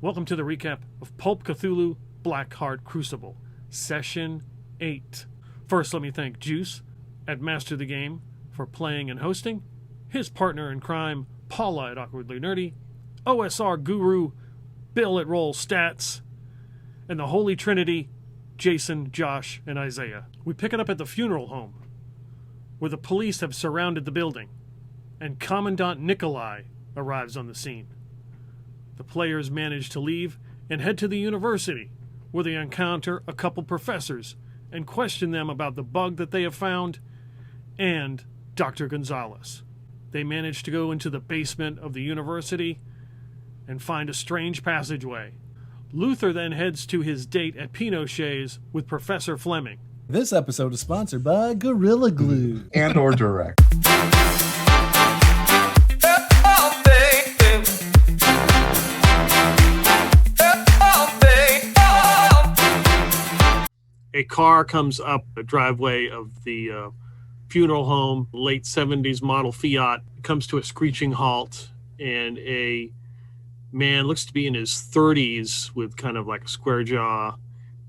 Welcome to the recap of Pulp Cthulhu Blackheart Crucible, Session 8. First, let me thank Juice at Master the Game for playing and hosting, his partner in crime, Paula at Awkwardly Nerdy, OSR Guru, Bill at RollStats, and the Holy Trinity, Jason, Josh, and Isaiah. We pick it up at the funeral home, where the police have surrounded the building, and Commandant Nikolai arrives on the scene. The players manage to leave and head to the university, where they encounter a couple professors and question them about the bug that they have found and Dr. Gonzalez. They manage to go into the basement of the university and find a strange passageway. Luther then heads to his date at Pinochet's with Professor Fleming. This episode is sponsored by Gorilla Glue. And or direct. A car comes up the driveway of the funeral home, late 70s model Fiat, comes to a screeching halt, and a man looks to be in his 30s with kind of like a square jaw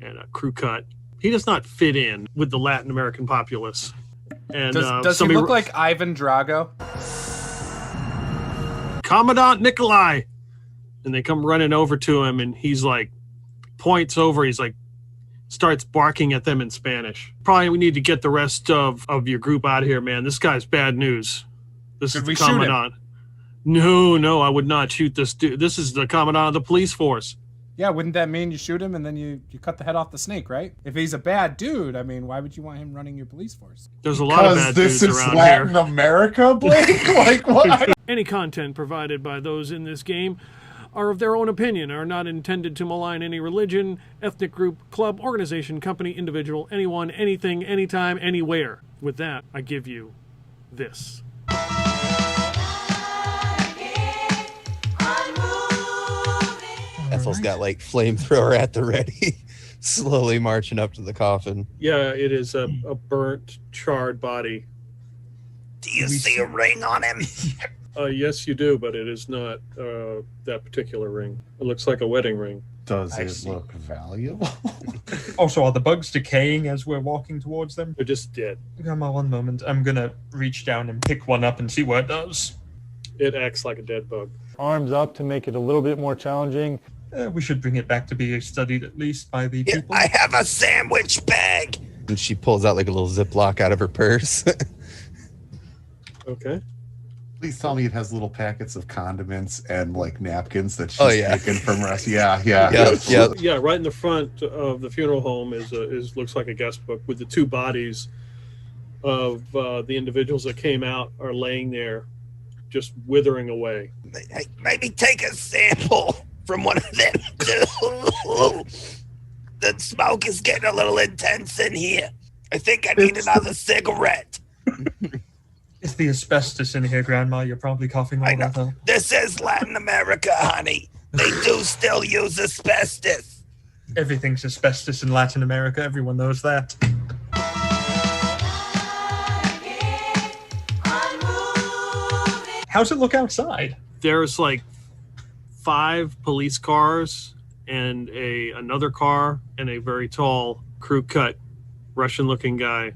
and a crew cut. He does not fit in with the Latin American populace. And does he look like Ivan Drago? Commandant Nikolai! And they come running over to him, and he's like, points over, he's like, starts barking at them in Spanish. Probably we need to get the rest of your group out of here, man. This guy's bad news. This is the Commandant. No, I would not shoot this dude. This is the Commandant of the police force. Yeah, wouldn't that mean you shoot him and then you cut the head off the snake, right? If he's a bad dude, I mean, why would you want him running your police force? There's a lot of bad dudes around here. Because this is Latin America, Blake? Like, what? Any content provided by those in this game are of their own opinion, are not intended to malign any religion, ethnic group, club, organization, company, individual, anyone, anything, anytime, anywhere. With that, I give you this. Ethel's got like flamethrower at the ready, slowly marching up to the coffin. Yeah, it is a burnt, charred body. Do you see a ring on him? Yes, you do, but it is not that particular ring. It looks like a wedding ring. Does it look valuable? Oh, so are the bugs decaying as we're walking towards them? They're just dead. Grandma, one moment. I'm gonna reach down and pick one up and see what it does. It acts like a dead bug. Arms up to make it a little bit more challenging. We should bring it back to be studied at least by the people. I have a sandwich bag. And she pulls out like a little Ziploc out of her purse. Okay. Please tell me it has little packets of condiments and like napkins that she's taken from rest. Yeah. Yeah, right in the front of the funeral home is looks like a guest book with the two bodies of the individuals that came out are laying there, just withering away. Maybe take a sample from one of them. The smoke is getting a little intense in here. I think I need another cigarette. It's the asbestos in here, Grandma. You're probably coughing all that up. This is Latin America, honey. They do still use asbestos. Everything's asbestos in Latin America. Everyone knows that. How's it look outside? There's like 5 police cars and another car and a very tall crew cut Russian-looking guy.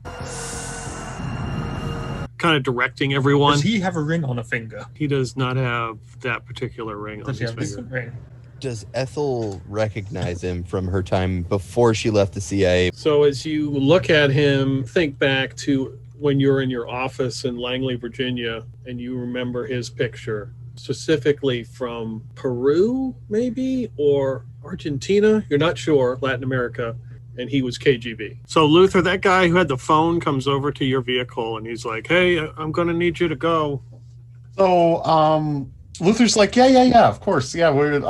Kind of directing everyone. Does he have a ring on a finger? He does not have that particular ring on his finger. Ring? Does Ethel recognize him from her time before she left the CIA? So as you look at him, think back to when you were in your office in Langley, Virginia, and you remember his picture, specifically from Peru, maybe, or Argentina. You're not sure, Latin America. And he was KGB. So Luther, that guy who had the phone, comes over to your vehicle and he's like, "Hey, I'm going to need you to go." So Luther's like, yeah, of course. Yeah, we're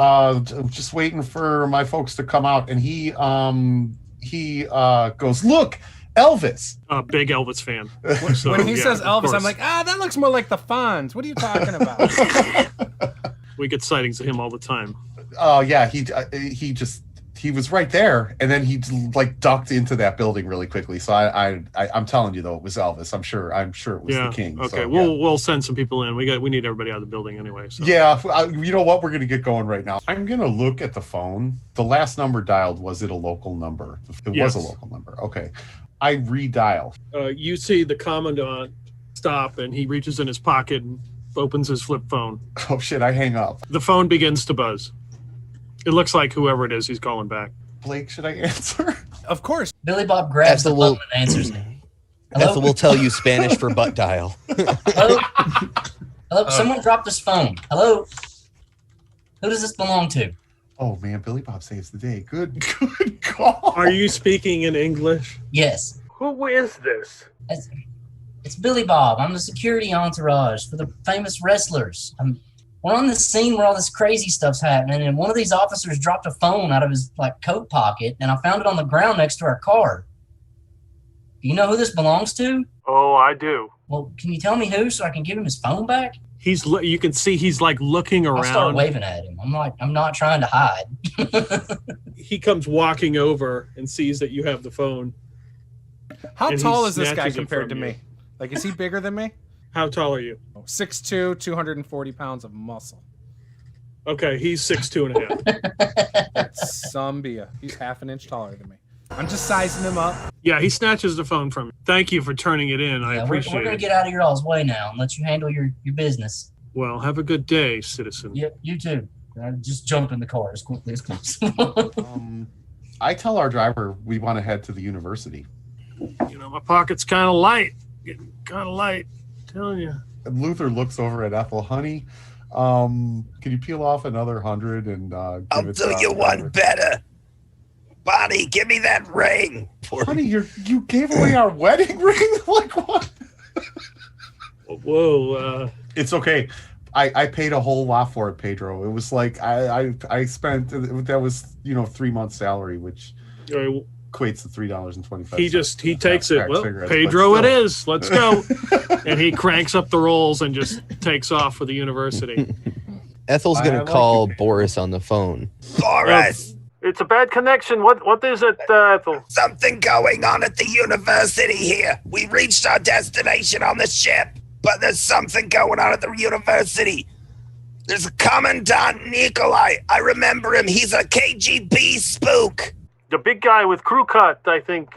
just waiting for my folks to come out. And he goes, "Look, Elvis." Big Elvis fan. So, when he says Elvis, I'm like, that looks more like the Fonz. What are you talking about? We get sightings of him all the time. Oh, yeah, he was right there, and then he like ducked into that building really quickly. So I'm telling you though, it was Elvis. I'm sure it was the king. Okay, So, we'll send some people in. We need everybody out of the building anyway. So. Yeah, you know what? We're gonna get going right now. I'm gonna look at the phone. The last number dialed, was it a local number? It was a local number. Okay, I redial. You see the commandant stop, and he reaches in his pocket and opens his flip phone. Oh shit! I hang up. The phone begins to buzz. It looks like whoever it is, he's calling back. Blake, should I answer? Of course. Billy Bob grabs the phone and answers it. Ethel will tell you Spanish for butt dial. Hello? Hello? Someone dropped this phone. Hello? Who does this belong to? Oh man, Billy Bob saves the day. Good call. Are you speaking in English? Yes. Who is this? It's Billy Bob. I'm the security entourage for the famous wrestlers. We're on this scene where all this crazy stuff's happening, and one of these officers dropped a phone out of his coat pocket, and I found it on the ground next to our car. Do you know who this belongs to? Oh, I do. Well, can you tell me who so I can give him his phone back? You can see he's like looking around. I'll start waving at him. I'm not trying to hide. He comes walking over and sees that you have the phone. How And tall he is this guy snatches it compared to from me? you. Like, is he bigger than me? How tall are you? 6'2", 240 pounds of muscle. Okay, he's 6'2.5". Some bia. He's half an inch taller than me. I'm just sizing him up. Yeah, he snatches the phone from you. Thank you for turning it in. I Yeah, appreciate we're going it. to get out of your all's way now and let you handle your business. Well, have a good day, citizen. Yep, you too. Just jump in the car as quickly as possible. I tell our driver we want to head to the university. You know, my pocket's kind of light. Getting kind of light. I'm telling you. And Luther looks over at Ethel. Honey, can you peel off another 100 and I'll give it do to you our one driver? better. Bonnie, give me that ring. Honey, you gave away our wedding ring? Like what? Whoa. It's okay. I paid a whole lot for it, Pedro. It was like I spent, that was 3 months salary, which equates to $3.25. He takes it. Pack Well, cigarettes, Pedro but it still. is. Let's go. And he cranks up the rolls and just takes off for the university. Ethel's I going like to call you. Boris on the phone. Boris, It's a bad connection. What is it, Ethel? something going on at the university here. We reached our destination on the ship, but there's something going on at the university. There's a Commandant Nikolai. I remember him. He's a KGB spook. The big guy with crew cut, I think.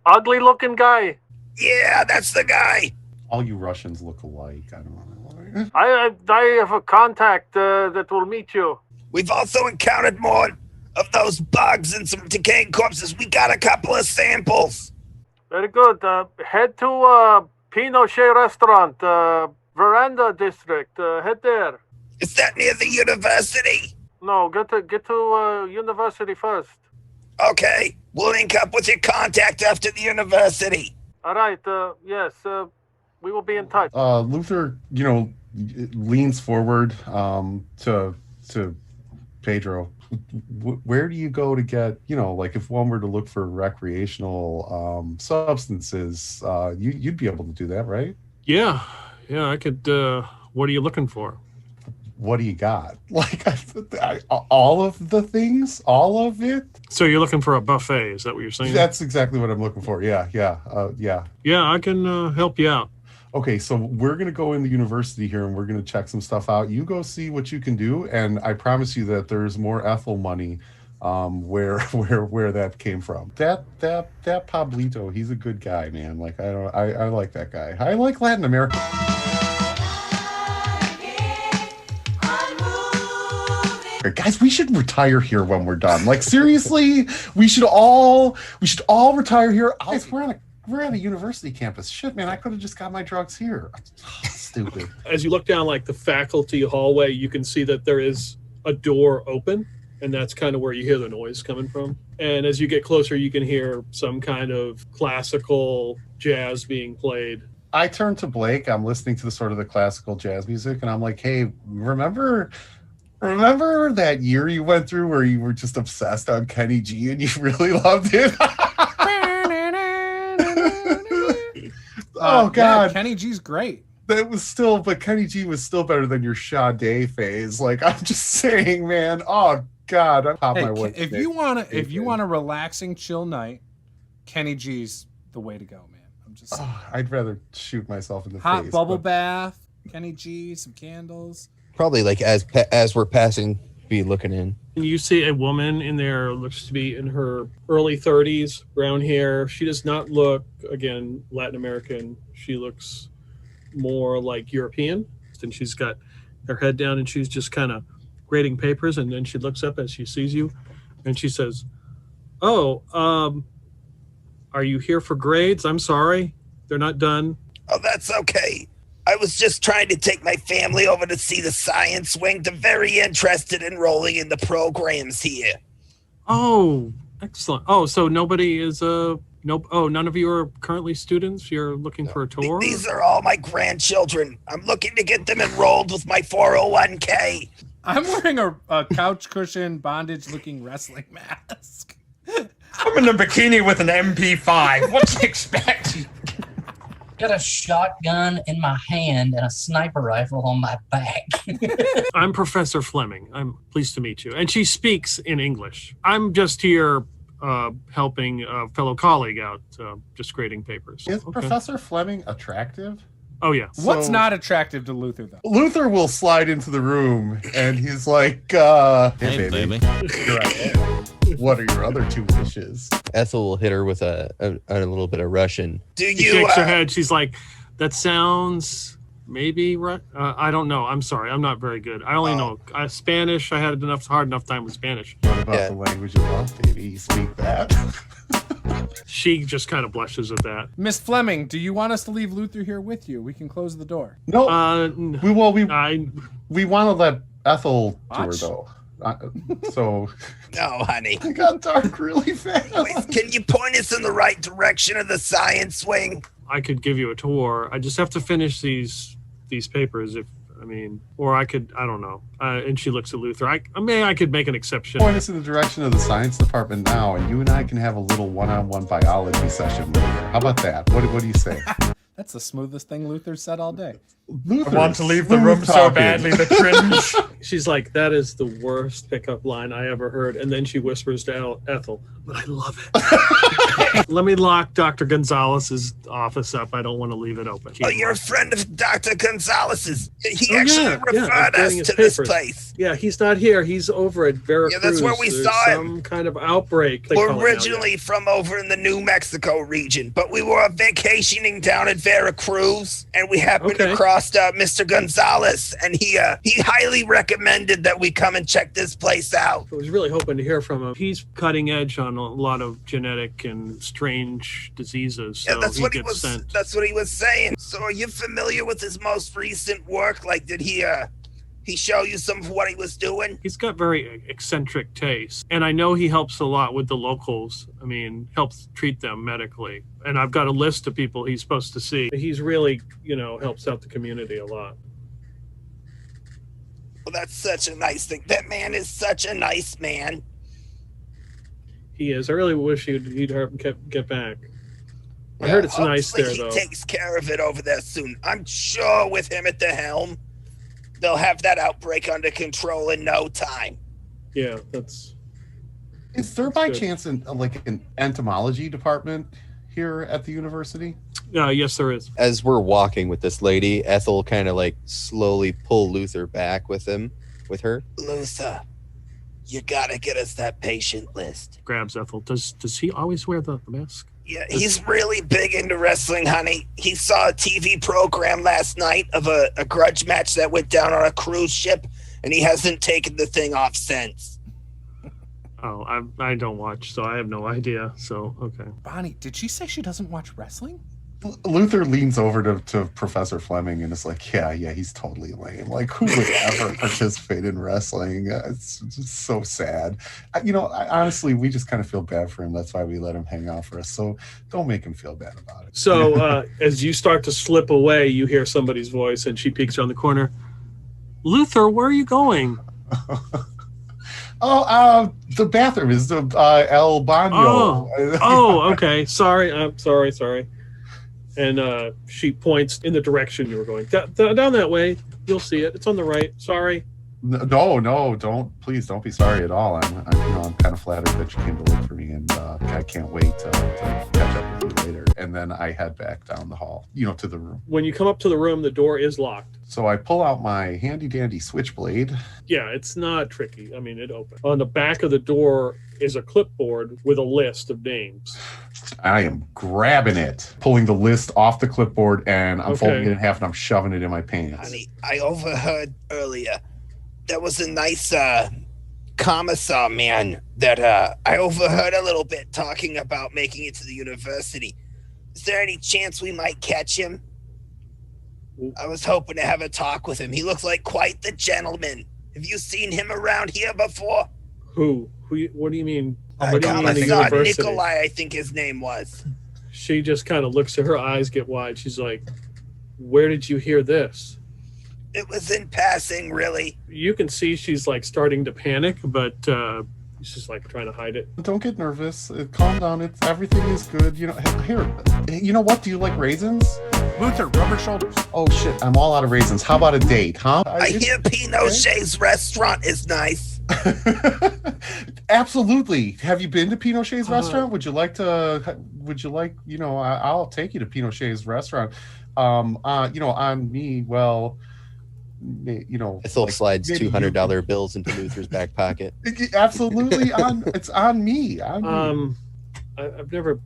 Ugly looking guy. Yeah, that's the guy. All you Russians look alike. I don't know. I have a contact that will meet you. We've also encountered more of those bugs and some decaying corpses. We got a couple of samples. Very good. Head to Pinochet Restaurant, Veranda District. Head there. Is that near the university? No, get to university first. Okay, we'll link up with your contact after the university. All right. Yes. We will be in touch. Luther, leans forward to Pedro. Where do you go to get, if one were to look for recreational substances, you'd be able to do that, right? Yeah, I could. What are you looking for? What do you got? All of the things, all of it. So you're looking for a buffet? Is that what you're saying? That's exactly what I'm looking for. Yeah. Yeah, I can help you out. Okay, so we're gonna go in the university here, and we're gonna check some stuff out. You go see what you can do, and I promise you that there's more Ethel money, where that came from. That Pablito, he's a good guy, man. Like I like that guy. I like Latin America. Guys, we should retire here when we're done. Like seriously, we should all retire here. Guys, we're at a university campus. Shit, man, I could have just got my drugs here. Stupid. As you look down like the faculty hallway, you can see that there is a door open, and that's kind of where you hear the noise coming from. And as you get closer, you can hear some kind of classical jazz being played. I turn to Blake. I'm listening to the classical jazz music, and I'm like, hey, remember that year you went through where you were just obsessed on Kenny G and you really loved it? Oh God, yeah, Kenny G's great. But Kenny G was still better than your Sade phase. Like, I'm just saying, man. Oh God, I pop Hey, my wood. if you want a relaxing, chill night, Kenny G's the way to go, man. I'm just saying. I'd rather shoot myself in the Hot face. bubble bath, Kenny G, some candles. Probably like as we're passing, be looking in. You see a woman in there, looks to be in her early 30s, brown hair. She does not look, again, Latin American. She looks more like European. And she's got her head down and she's just kind of grading papers. And then she looks up as she sees you and she says, "Oh, are you here for grades? I'm sorry. They're not done." Oh, that's okay. I was just trying to take my family over to see the science wing. They're very interested in enrolling in the programs here. Oh, excellent. Oh, so nobody is none of you are currently students? You're looking for a tour? These are all my grandchildren. I'm looking to get them enrolled with my 401k. I'm wearing a couch cushion bondage looking wrestling mask. I'm in a bikini with an MP5. What do you expect? Got a shotgun in my hand and a sniper rifle on my back. I'm Professor Fleming. I'm pleased to meet you. And she speaks in English. I'm just here helping a fellow colleague out, just grading papers. Is Professor Fleming attractive? Oh, yeah. What's not attractive to Luther, though? Luther will slide into the room and he's like, hey baby. Here I am. What are your other two wishes? Ethel will hit her with a little bit of Russian. She shakes her head. She's like, that sounds maybe right. I don't know. I'm sorry. I'm not very good. I only know Spanish. I had hard enough time with Spanish. What about the language of love, baby? You speak that? She just kind of blushes at that. Miss Fleming, do you want us to leave Luther here with you? We can close the door. No. We want to let Ethel tour though. So no, honey. It got dark really fast. Wait, can you point us in the right direction of the science wing? I could give you a tour. I just have to finish these papers. Or I could. I don't know. And she looks at Luther. I could make an exception. Point us in the direction of the science department now, and you and I can have a little one-on-one biology session later. How about that? What do you say? That's the smoothest thing Luther said all day. I want to leave the room so badly, the cringe. She's like, that is the worst pickup line I ever heard. And then she whispers to Ethel, but I love it. Let me lock Dr. Gonzalez's office up. I don't want to leave it open. Oh, you're a friend of Dr. Gonzalez's. He actually referred us to this place. Yeah, he's not here. He's over at Veracruz. Yeah, that's where we saw him. Some kind of outbreak. We're originally from over in the New Mexico region, but we were vacationing down at Veracruz, and we happened to cross Mr. Gonzalez, and he highly recommended that we come and check this place out. I was really hoping to hear from him. He's cutting edge on a lot of genetic and strange diseases. So that's what he was. Sent. That's what he was saying. So, are you familiar with his most recent work? Like, did he show you some of what he was doing? He's got very eccentric tastes, and I know he helps a lot with the locals. Helps treat them medically. And I've got a list of people he's supposed to see. He's really, helps out the community a lot. Well, that's such a nice thing. That man is such a nice man. He is. I really wish he'd get back. I heard it's nice there, though. He takes care of it over there soon. I'm sure with him at the helm, they'll have that outbreak under control in no time. Yeah, that's... Is there by chance an entomology department here at the university? Yes, there is. As we're walking with this lady, Ethel kind of slowly pull Luther back with her. Luther, you gotta get us that patient list. Grabs Ethel. Does he always wear the mask? Yeah, he's really big into wrestling, honey. He saw a TV program last night of a grudge match that went down on a cruise ship, and he hasn't taken the thing off since. Oh, I don't watch, so I have no idea. So, okay. Bonnie, did she say she doesn't watch wrestling? Luther leans over to Professor Fleming and is like, yeah, he's totally lame. Like, who would ever participate in wrestling? It's just so sad. Honestly, we just kind of feel bad for him. That's why we let him hang out for us. So don't make him feel bad about it. So as you start to slip away, you hear somebody's voice, and she peeks around the corner. Luther, where are you going? The bathroom is the El Baño. Oh, okay. Sorry. I'm sorry. And she points in the direction you were going. Down that way. You'll see it. It's on the right. Sorry. No, please don't be sorry at all. I'm kind of flattered that you came to look for me, and I can't wait to catch up with you later. And then I head back down the hall, to the room. When you come up to the room, the door is locked. So I pull out my handy dandy switchblade. Yeah, it's not tricky. I mean, it opens. On the back of the door is a clipboard with a list of names. I am grabbing it, pulling the list off the clipboard, and I'm folding it in half, and I'm shoving it in my pants. Honey, I overheard earlier. There was a nice commissar man that I overheard a little bit talking about making it to the university. Is there any chance we might catch him? I was hoping to have a talk with him. He looks like quite the gentleman. Have you seen him around here before? Who? What do you mean? Commissar Nikolai, I think his name was. She just kind of looks at her eyes get wide. She's like, where did you hear this? It was in passing, really. You can see she's like starting to panic, but she's just like trying to hide it. Don't get nervous. Calm down. Everything is good. Here. You know what? Do you like raisins? Luther, rubber shoulders. Oh shit! I'm all out of raisins. How about a date, huh? I hear Pinochet's restaurant is nice. Absolutely. Have you been to Pinochet's restaurant? Would you like? I'll take you to Pinochet's restaurant. On me. Well. Ethel slides $200 bills into Luther's back pocket. Absolutely, it's on me. I've never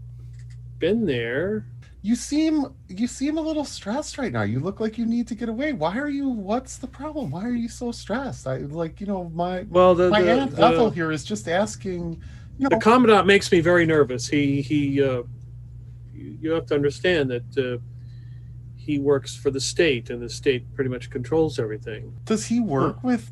been there. You seem a little stressed right now. You look like you need to get away. What's the problem? Why are you so stressed? My Aunt Ethel here is just asking. The commandant makes me very nervous. You have to understand that he works for the state, and the state pretty much controls everything. Does he work with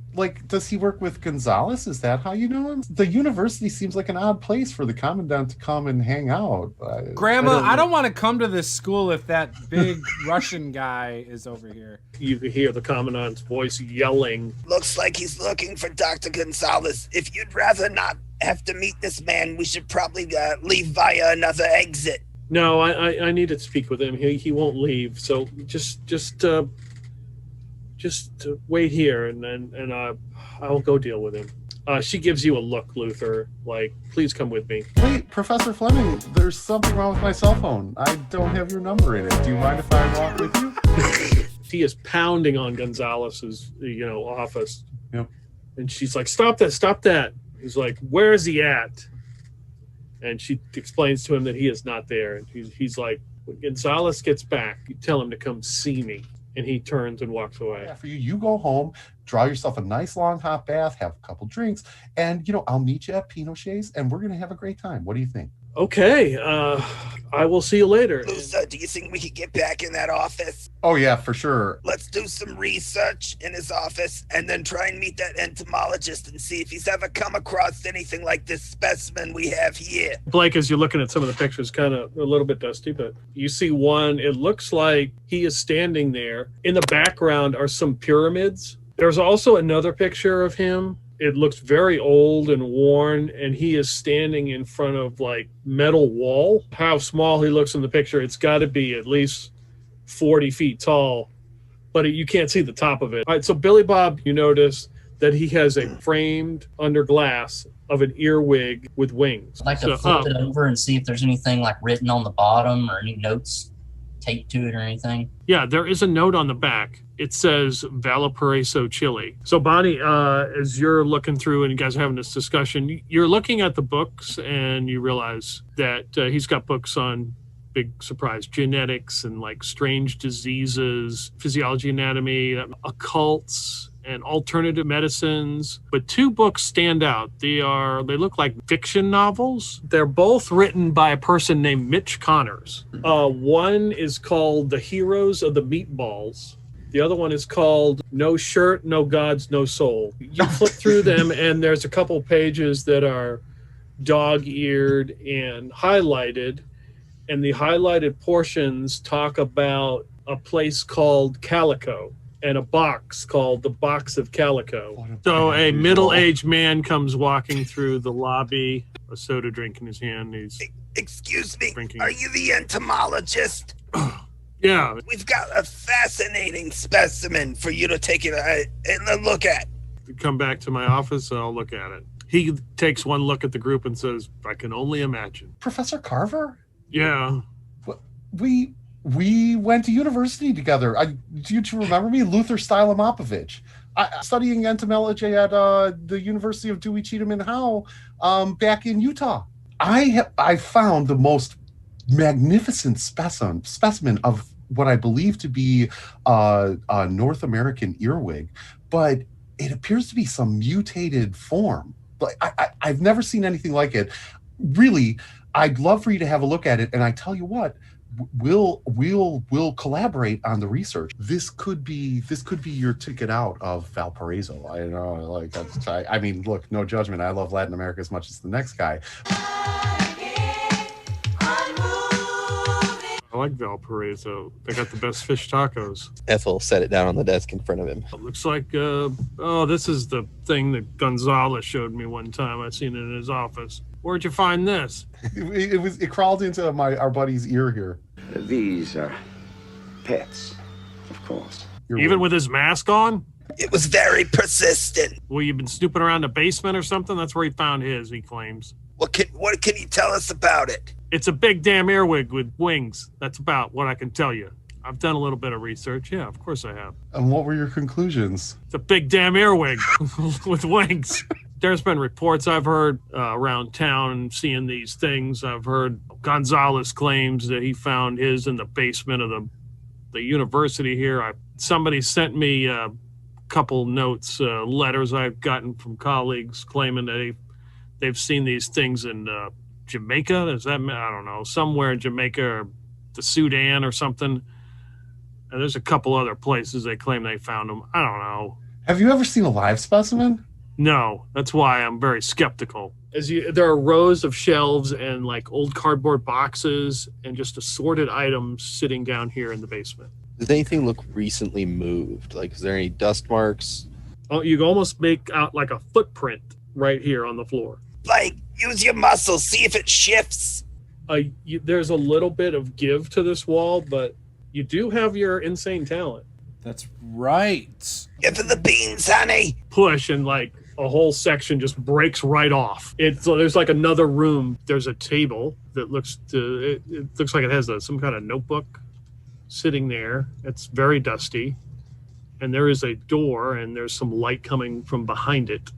Gonzalez? Is that how you know him? The university seems like an odd place for the commandant to come and hang out. Grandma, I don't want to come to this school if that big Russian guy is over here. You hear the commandant's voice yelling. Looks like he's looking for Dr. Gonzalez. If you'd rather not have to meet this man, we should probably leave via another exit. No, I need to speak with him. He won't leave. So just wait here, and I'll go deal with him. She gives you a look, Luther, like, please come with me. Wait, Professor Fleming, there's something wrong with my cell phone. I don't have your number in it. Do you mind if I walk with you? He is pounding on Gonzalez's, office. Yep. And she's like, stop that. He's like, where is he at? And she explains to him that he is not there. And he's like, when Gonzalez gets back, you tell him to come see me. And he turns and walks away. Yeah, for you, you go home, draw yourself a nice long hot bath, have a couple drinks, and I'll meet you at Pinochet's, and we're gonna have a great time. What do you think? Okay, I will see you later. Lusa, do you think we could get back in that office? Oh yeah, for sure. Let's do some research in his office and then try and meet that entomologist and see if he's ever come across anything like this specimen we have here. Blake, as you're looking at some of the pictures, kind of a little bit dusty, but you see one. It looks like he is standing there. In the background are some pyramids. There's also another picture of him. It looks very old and worn, and he is standing in front of like metal wall. How small he looks in the picture, it's got to be at least 40 feet tall, but you can't see the top of it. All right, so Billy Bob, you notice that he has a framed under glass of an earwig with wings. I'd like to flip it over and see if there's anything like written on the bottom or any notes taped to it or anything. Yeah, there is a note on the back. It says Valparaiso, Chile. So Bonnie, as you're looking through and you guys are having this discussion, you're looking at the books and you realize that he's got books on, big surprise, genetics and like strange diseases, physiology, anatomy, occults, and alternative medicines. But two books stand out. They look like fiction novels. They're both written by a person named Mitch Connors. One is called The Heroes of the Meatballs. The other one is called No Shirt, No Gods, No Soul. You flip through them and there's a couple pages that are dog-eared and highlighted. And the highlighted portions talk about a place called Calico and a box called the Box of Calico. So a middle-aged man comes walking through the lobby, a soda drink in his hand. Excuse me, drinking. Are you the entomologist? Yeah. We've got a fascinating specimen for you to take a look at. come back to my office and I'll look at it. He takes one look at the group and says, I can only imagine. Professor Carver? Yeah. We went to university together. Do you remember me? Luther Stylomopovich. Studying entomology at the University of Dewey, Cheatham, and Howe back in Utah. I found the most magnificent specimen of what I believe to be a North American earwig, but it appears to be some mutated form. Like I've never seen anything like it. Really, I'd love for you to have a look at it. And I tell you what, we'll collaborate on the research. This could be your ticket out of Valparaiso. I know, like I mean, look, no judgment. I love Latin America as much as the next guy. I like Valparaiso. They got the best fish tacos. Ethel set it down on the desk in front of him. It looks like, this is the thing that Gonzalez showed me one time. I seen it in his office. Where'd you find this? It crawled into our buddy's ear here. These are pets, of course. Even with his mask on? It was very persistent. Well, you've been snooping around the basement or something? That's where he found his, he claims. What can you tell us about it? It's a big damn earwig with wings. That's about what I can tell you. I've done a little bit of research. Yeah, of course I have. And what were your conclusions? It's a big damn earwig with wings. There's been reports I've heard around town seeing these things. I've heard Gonzalez claims that he found his in the basement of the university here. Somebody sent me a couple notes, letters I've gotten from colleagues claiming that they've seen these things in Jamaica. Is that, I don't know, somewhere in Jamaica or the Sudan or something. And there's a couple other places they claim they found them. I don't know. Have you ever seen a live specimen? No, that's why I'm very skeptical. There are rows of shelves and like old cardboard boxes and just assorted items sitting down here in the basement. Does anything look recently moved? Like, is there any dust marks? Oh, you can almost make out like a footprint right here on the floor. Like, use your muscles, see if it shifts. There's a little bit of give to this wall, but you do have your insane talent. That's right. Give it the beans, honey. Push and like a whole section just breaks right off. There's like another room. There's a table that looks like it has some kind of notebook sitting there. It's very dusty. And there is a door and there's some light coming from behind it.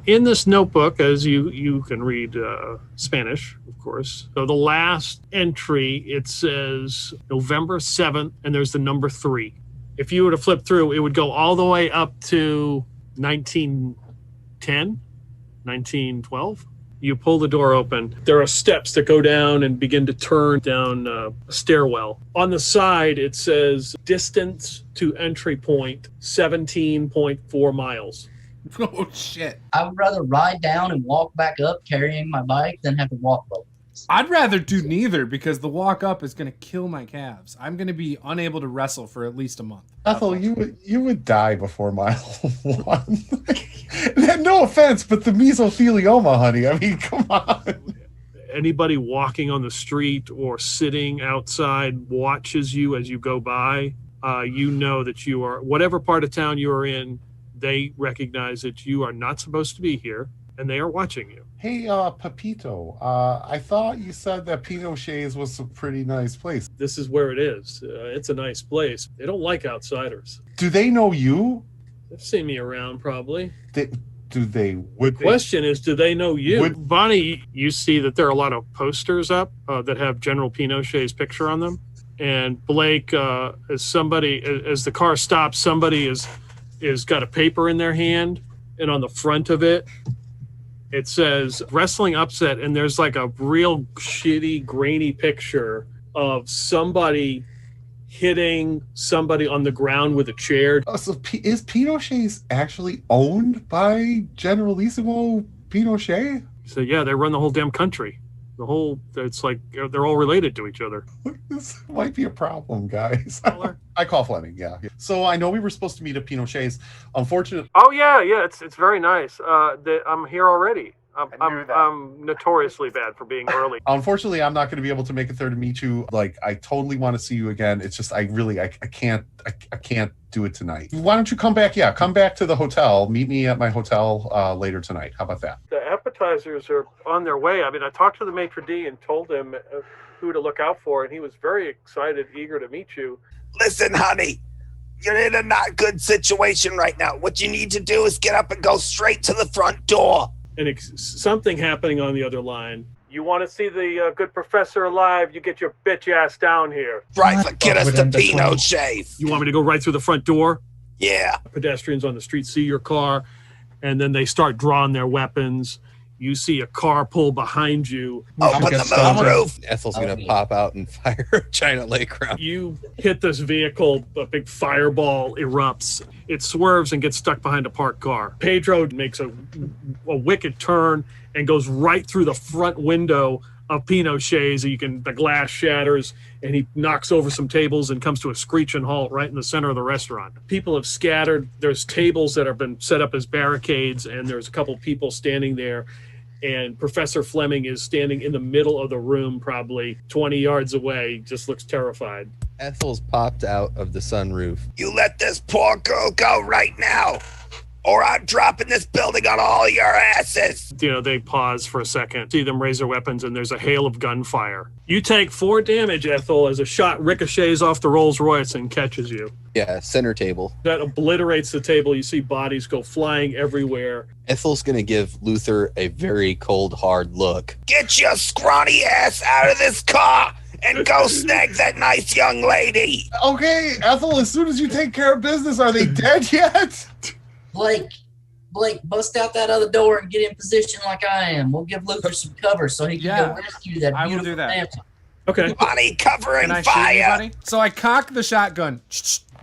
In this notebook, as you can read Spanish, of course. So the last entry, it says November 7th, and there's the number 3. If you were to flip through, it would go all the way up to 1910, 1912. You pull the door open. There are steps that go down and begin to turn down a stairwell. On the side, it says distance to entry point, 17.4 miles. Oh, shit. I would rather ride down and walk back up carrying my bike than have to walk both. I'd rather do neither because the walk up is going to kill my calves. I'm going to be unable to wrestle for at least a month. Ethel, you would die before mile 1. No offense, but the mesothelioma, honey. I mean, come on. Anybody walking on the street or sitting outside watches you as you go by. You know that you are, whatever part of town you are in, they recognize that you are not supposed to be here, and they are watching you. Hey, Pepito, I thought you said that Pinochet's was a pretty nice place. This is where it is. It's a nice place. They don't like outsiders. Do they know you? They've seen me around, probably. The question is, do they know you? Bonnie, you see that there are a lot of posters up that have General Pinochet's picture on them. And Blake, as the car stops, somebody is got a paper in their hand, and on the front of it, it says wrestling upset, and there's like a real shitty, grainy picture of somebody hitting somebody on the ground with a chair. Oh, so is Pinochet's actually owned by Generalissimo Pinochet? So yeah, they run the whole damn country. It's like they're all related to each other. This might be a problem, guys. I call Fleming, yeah. So I know we were supposed to meet at Pinochet's. Unfortunately. Oh yeah, it's very nice. I'm here already. I'm notoriously bad for being early. Unfortunately, I'm not going to be able to make it there to meet you. Like, I totally want to see you again. It's just, I can't do it tonight. Why don't you come back? Yeah, come back to the hotel. Meet me at my hotel later tonight. How about that? The appetizers are on their way. I mean, I talked to the maitre d' and told him who to look out for, and he was very excited, eager to meet you. Listen, honey, you're in a not good situation right now. What you need to do is get up and go straight to the front door. And something happening on the other line. You want to see the good professor alive, you get your bitch ass down here. Right, but get us the Pinot shave. You want me to go right through the front door? Yeah. Pedestrians on the street see your car, and then they start drawing their weapons. You see a car pull behind you. Open the moonroof. Ethel's going to pop out and fire a giant lake round. You hit this vehicle, a big fireball erupts. It swerves and gets stuck behind a parked car. Pedro makes a wicked turn and goes right through the front window of Pinochet's. The glass shatters, and he knocks over some tables and comes to a screeching halt right in the center of the restaurant. People have scattered. There's tables that have been set up as barricades, and there's a couple people standing there. And Professor Fleming is standing in the middle of the room, probably 20 yards away, just looks terrified. Ethel's popped out of the sunroof. You let this poor girl go right now, or I'm dropping this building on all your asses. They pause for a second, see them raise their weapons, and there's a hail of gunfire. You take 4 damage, Ethel, as a shot ricochets off the Rolls Royce and catches you. Yeah, center table. That obliterates the table. You see bodies go flying everywhere. Ethel's going to give Luther a very cold, hard look. Get your scrawny ass out of this car and go snag that nice young lady. Okay, Ethel, as soon as you take care of business, are they dead yet? Blake, bust out that other door and get in position like I am. We'll give Luther some cover so he can go rescue that I will beautiful do that. damsel. Okay. Bonnie, covering Can I fire. shoot anybody? So I cock the shotgun.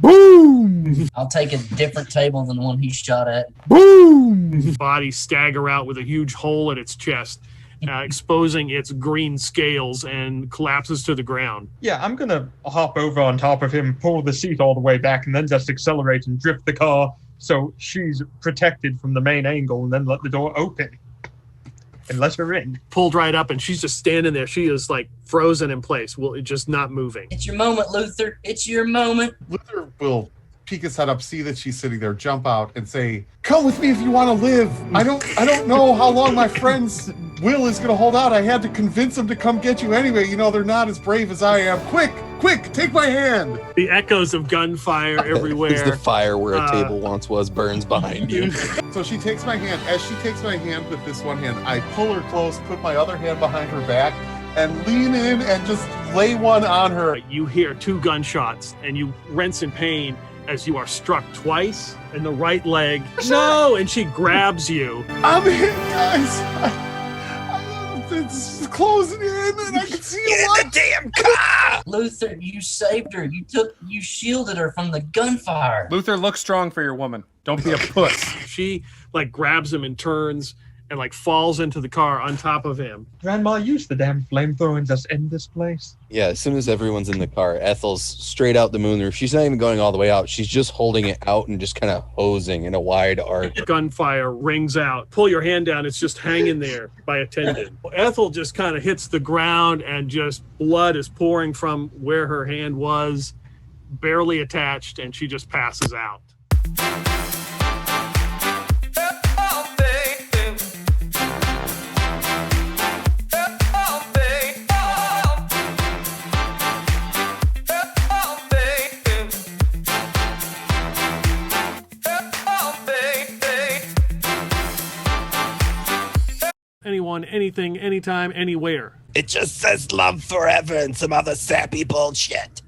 Boom! I'll take a different table than the one he shot at. Boom! Bodies stagger out with a huge hole in its chest, exposing its green scales, and collapses to the ground. Yeah, I'm gonna hop over on top of him, pull the seat all the way back, and then just accelerate and drift the car so she's protected from the main angle, and then let the door open and let her in. Pulled right up, and she's just standing there. She is like frozen in place, just not moving. It's your moment, Luther. It's your moment. Luther will peek his head up, see that she's sitting there, jump out, and say, "Come with me if you want to live. I don't know how long my friend's will is going to hold out. I had to convince him to come get you anyway. They're not as brave as I am. Quick, take my hand." The echoes of gunfire everywhere. As the fire where a table once was burns behind you. So she takes my hand. As she takes my hand with this one hand, I pull her close, put my other hand behind her back, and lean in and just lay one on her. You hear 2 gunshots, and you wince in pain as you are struck twice in the right leg. No! And she grabs you. I'm hit, guys. It's closing in, and I can see Get in the damn car. Luther, you saved her. You shielded her from the gunfire. Luther, look strong for your woman. Don't be a puss. She grabs him and turns and falls into the car on top of him. Grandma, use the damn flamethrower and just end this place. Yeah, as soon as everyone's in the car, Ethel's straight out the moonroof. She's not even going all the way out. She's just holding it out and just kind of hosing in a wide arc. Gunfire rings out. Pull your hand down. It's just hanging there by a tendon. Ethel just kind of hits the ground, and just blood is pouring from where her hand was, barely attached, and she just passes out. Anyone, anything, anytime, anywhere. It just says love forever and some other sappy bullshit.